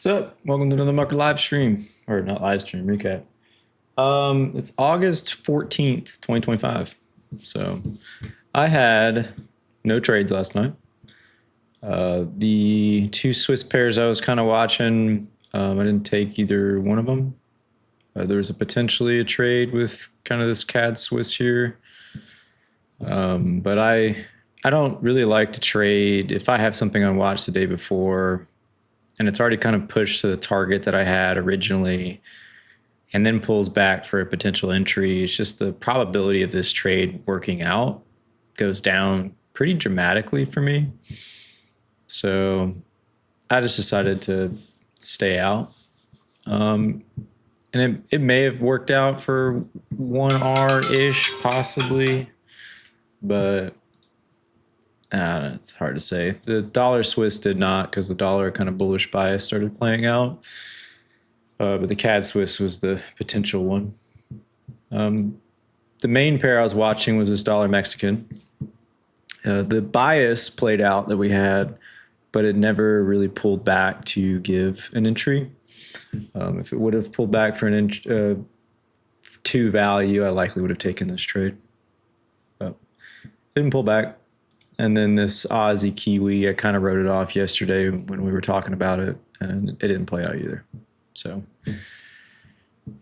What's up? Welcome to another market live stream, or not live stream, recap. It's August 14th, 2025. So I had no trades last night. The two Swiss pairs I was kind of watching, I didn't take either one of them. There was potentially a trade with kind of this CAD Swiss here. But I don't really like to trade if I have something on watch the day before and it's already kind of pushed to the target that I had originally and then pulls back for a potential entry. It's just the probability of this trade working out goes down pretty dramatically for me. So I just decided to stay out. And it may have worked out for 1R-ish possibly, but it's hard to say. The dollar Swiss did not, because the dollar kind of bullish bias started playing out. But the CAD Swiss was the potential one. The main pair I was watching was this dollar Mexican. The bias played out that we had, but it never really pulled back to give an entry. If it would have pulled back for an to value, I likely would have taken this trade. But didn't pull back. And then this Aussie Kiwi, I kind of wrote it off yesterday when we were talking about it, and it didn't play out either. So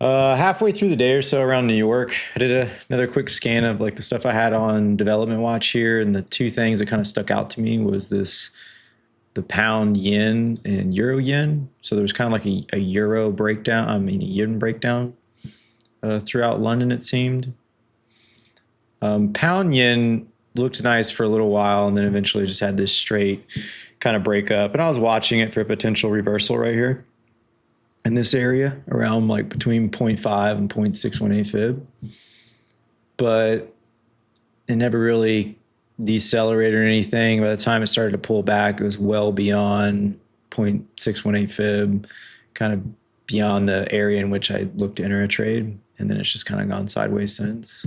halfway through the day or so around New York, I did another quick scan of like the stuff I had on development watch here. And the two things that kind of stuck out to me was the pound yen and euro yen. So there was kind of like a euro breakdown, a yen breakdown throughout London, it seemed. Pound yen looked nice for a little while and then eventually just had this straight kind of break up. And I was watching it for a potential reversal right here in this area around like between 0.5 and 0.618 fib. But it never really decelerated or anything. By the time it started to pull back, it was well beyond 0.618 fib, kind of beyond the area in which I looked to enter a trade. And then it's just kind of gone sideways since.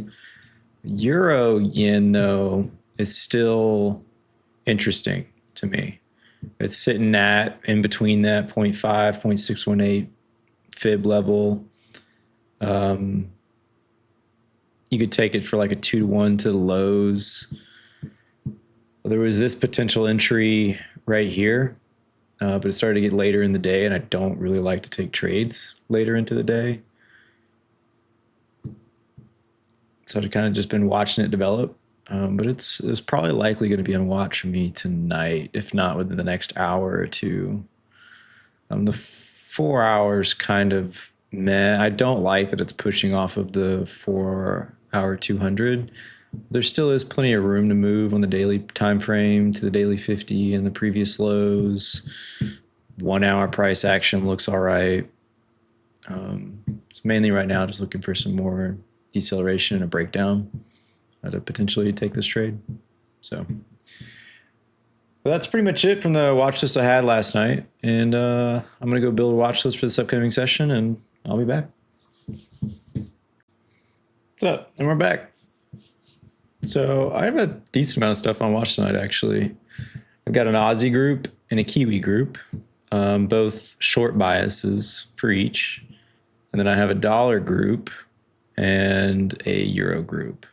Euro yen, though, is still interesting to me. It's sitting at in between that 0.5, 0.618 fib level. You could take it for like a 2-to-1 to the lows. There was this potential entry right here, but it started to get later in the day, and I don't really like to take trades later into the day. So I've kind of just been watching it develop, but it's probably likely going to be on watch for me tonight, if not within the next hour or two. The 4 hours kind of meh. I don't like that it's pushing off of the 4-hour 200. There still is plenty of room to move on the daily time frame to the daily 50 and the previous lows. 1 hour price action looks all right. It's mainly right now just looking for some more deceleration and a breakdown to potentially take this trade. So that's pretty much it from the watch list I had last night. And I'm going to go build a watch list for this upcoming session, and I'll be back. What's up? And we're back. So I have a decent amount of stuff on watch tonight, actually. I've got an Aussie group and a Kiwi group, both short biases for each. And then I have a dollar group and a euro group.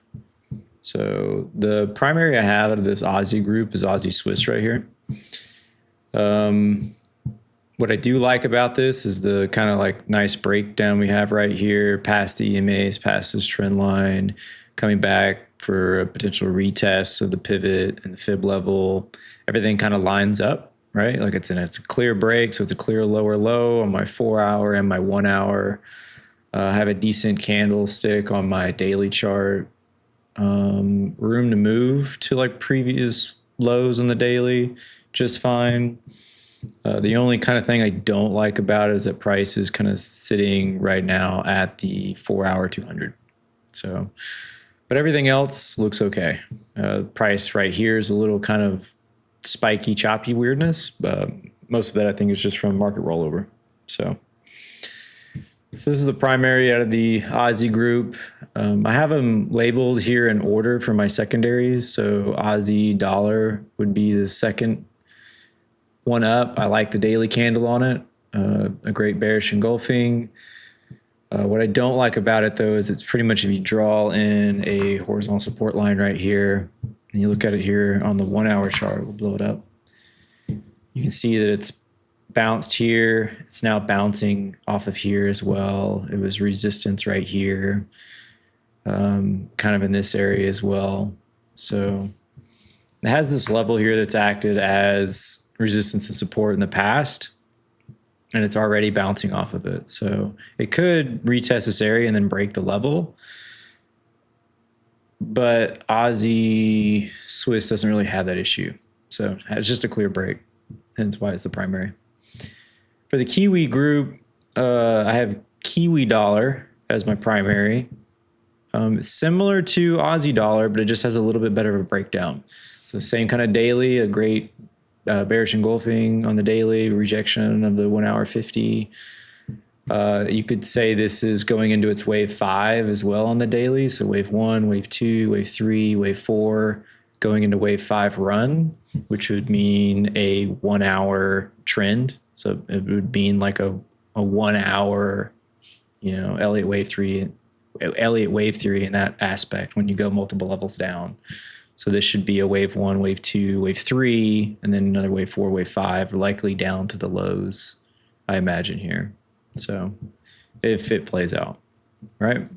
So the primary I have out of this Aussie group is Aussie Swiss right here. What I do like about this is the kind of like nice breakdown we have right here, past the EMAs, past this trend line, coming back for a potential retest of the pivot and the fib level. Everything kind of lines up, right? Like it's a clear break, so it's a clear lower low on my 4 hour and my 1 hour. I have a decent candlestick on my daily chart. Room to move to like previous lows on the daily, just fine. The only kind of thing I don't like about it is that price is kind of sitting right now at the 4-hour 200. So, but everything else looks okay. Price right here is a little kind of spiky, choppy weirdness, but most of that I think is just from market rollover. So this is the primary out of the Aussie group. I have them labeled here in order for my secondaries. So Aussie dollar would be the second one up. I like the daily candle on it. a great bearish engulfing. What I don't like about it, though, is it's pretty much if you draw in a horizontal support line right here, and you look at it here on the 1 hour chart, we'll blow it up. You can see that it's bounced here. It's now bouncing off of here as well. It was resistance right here, kind of in this area as well. So it has this level here that's acted as resistance and support in the past, and it's already bouncing off of it. So it could retest this area and then break the level. But Aussie Swiss doesn't really have that issue. So it's just a clear break, hence why it's the primary. For the Kiwi group, I have Kiwi dollar as my primary. Similar to Aussie dollar, but it just has a little bit better of a breakdown. So same kind of daily, a great bearish engulfing on the daily, rejection of the 1 hour 50. You could say this is going into its wave 5 as well on the daily. So wave 1, wave 2, wave 3, wave 4, going into wave 5 run, which would mean a 1 hour trend. So it would mean like a 1 hour, Elliott wave theory in that aspect when you go multiple levels down. So this should be a wave 1, wave 2, wave 3, and then another wave 4, wave 5, likely down to the lows, I imagine here. So if it plays out, right?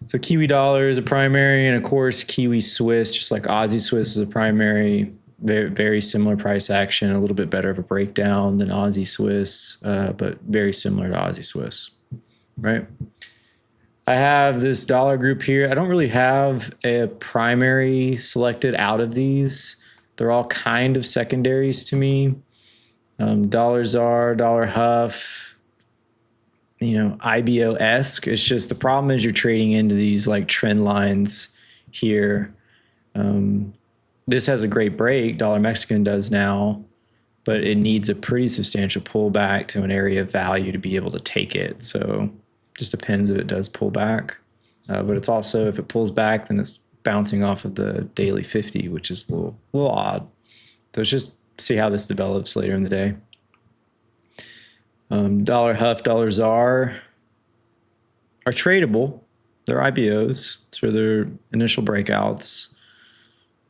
So Kiwi dollar is a primary, and of course Kiwi Swiss, just like Aussie Swiss, is a primary. Very, very similar price action, a little bit better of a breakdown than Aussie Swiss, but very similar to Aussie Swiss, right? I have this dollar group here. I don't really have a primary selected out of these. They're all kind of secondaries to me. Dollar ZAR, dollar Huff, IBO-esque. It's just the problem is you're trading into these like trend lines here. This has a great break, dollar Mexican does now, but it needs a pretty substantial pullback to an area of value to be able to take it. So just depends if it does pull back. But it's also, if it pulls back, then it's bouncing off of the daily 50, which is a little odd. So let's just see how this develops later in the day. Dollar Huff, dollar ZAR are tradable. They're IBOs, so they're initial breakouts.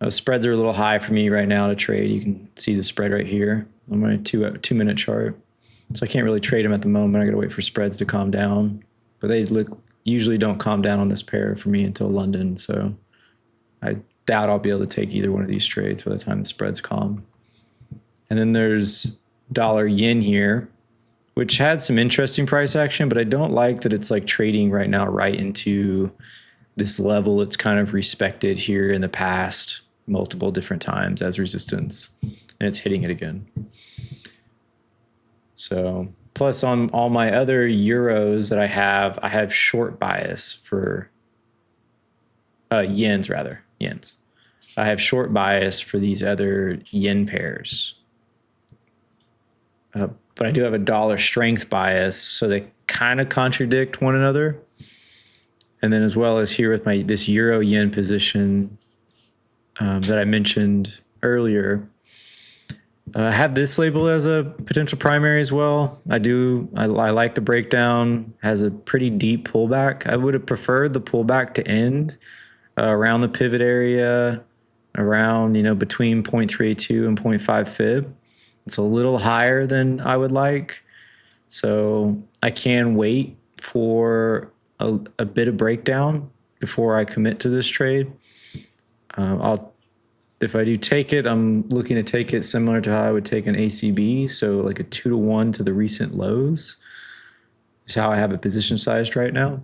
Spreads are a little high for me right now to trade. You can see the spread right here on my 2-minute chart. So I can't really trade them at the moment. I got to wait for spreads to calm down. But they usually don't calm down on this pair for me until London. So I doubt I'll be able to take either one of these trades by the time the spreads calm. And then there's dollar yen here, which had some interesting price action, but I don't like that it's like trading right now right into this level it's kind of respected here in the past multiple different times as resistance, and it's hitting it again. So plus on all my other euros that I have short bias for yens. I have short bias for these other yen pairs. But I do have a dollar strength bias, so they kind of contradict one another. And then as well as here with this euro yen position that I mentioned earlier, I have this label as a potential primary as well. I like the breakdown, has a pretty deep pullback. I would have preferred the pullback to end around the pivot area, around, between 0.32 and 0.5 fib. It's a little higher than I would like. So I can wait for a bit of breakdown before I commit to this trade. If I do take it, I'm looking to take it similar to how I would take an ACB. So like a 2-to-1 to the recent lows is how I have it position sized right now.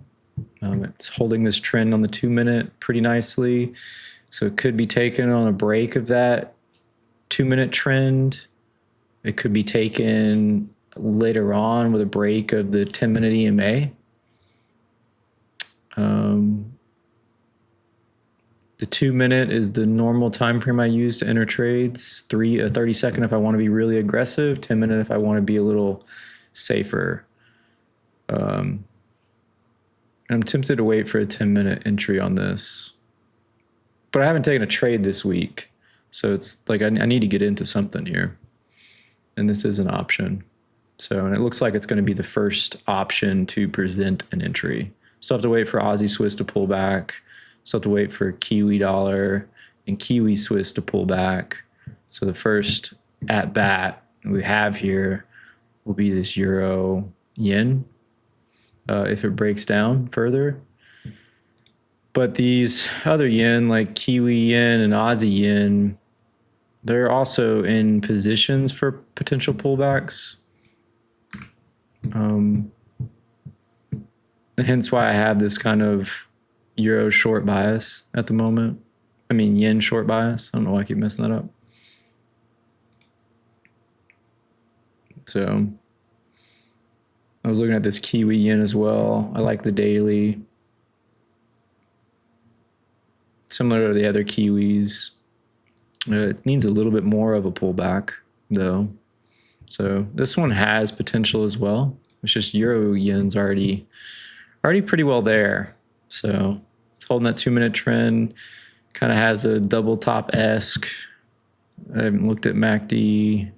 It's holding this trend on the 2-minute pretty nicely. So it could be taken on a break of that 2-minute trend. It could be taken later on with a break of the 10-minute EMA. The 2-minute is the normal time frame I use to enter trades. 30-second if I want to be really aggressive. 10-minute if I want to be a little safer. I'm tempted to wait for a 10-minute entry on this, but I haven't taken a trade this week, so it's like I need to get into something here. And this is an option. So, and it looks like it's going to be the first option to present an entry. Still have to wait for Aussie Swiss to pull back. Still have to wait for Kiwi dollar and Kiwi Swiss to pull back. So the first at bat we have here will be this Euro Yen, if it breaks down further. But these other yen, like Kiwi Yen and Aussie Yen, they're also in positions for potential pullbacks. And hence why I have this kind of Euro short bias at the moment. I mean, Yen short bias. I don't know why I keep messing that up. So I was looking at this Kiwi Yen as well. I like the daily. Similar to the other Kiwis. It needs a little bit more of a pullback, though. So this one has potential as well. It's just Euro Yen's already pretty well there. So it's holding that 2-minute trend. Kind of has a double top-esque. I haven't looked at MACD.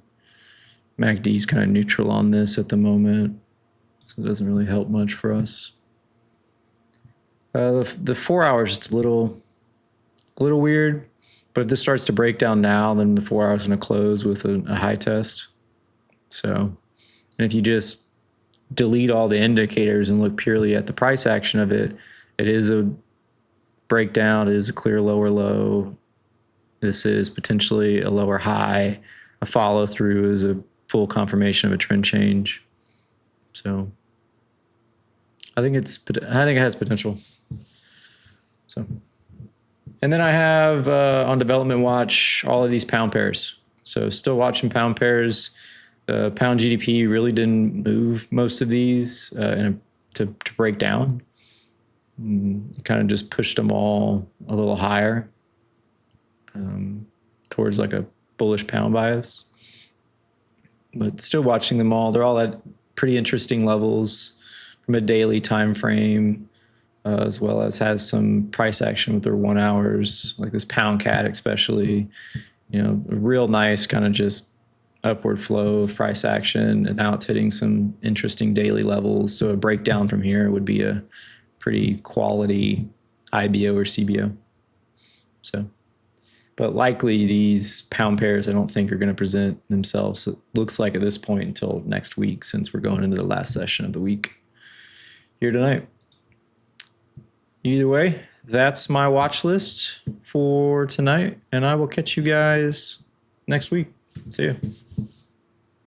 MACD's kind of neutral on this at the moment, so it doesn't really help much for us. The 4 hours is a little weird, but if this starts to break down now, then the 4 hours is going to close with a high test. So, and if you just delete all the indicators and look purely at the price action of it, it is a breakdown. It is a clear lower low. This is potentially a lower high. A follow through is a full confirmation of a trend change. So I think it has potential. So, and then I have on development watch all of these pound pairs. So still watching pound pairs. Pound GDP really didn't move most of these to break down. Kind of just pushed them all a little higher towards like a bullish pound bias. But still watching them all. They're all at pretty interesting levels from a daily time frame, as well as has some price action with their 1 hours, like this pound cat especially. You know, a real nice kind of just upward flow of price action, and now it's hitting some interesting daily levels. So a breakdown from here would be a pretty quality IBO or CBO. So, but likely these pound pairs I don't think are going to present themselves, it looks like, at this point until next week, since we're going into the last session of the week here tonight. Either way, that's my watch list for tonight, and I will catch you guys next week. See ya.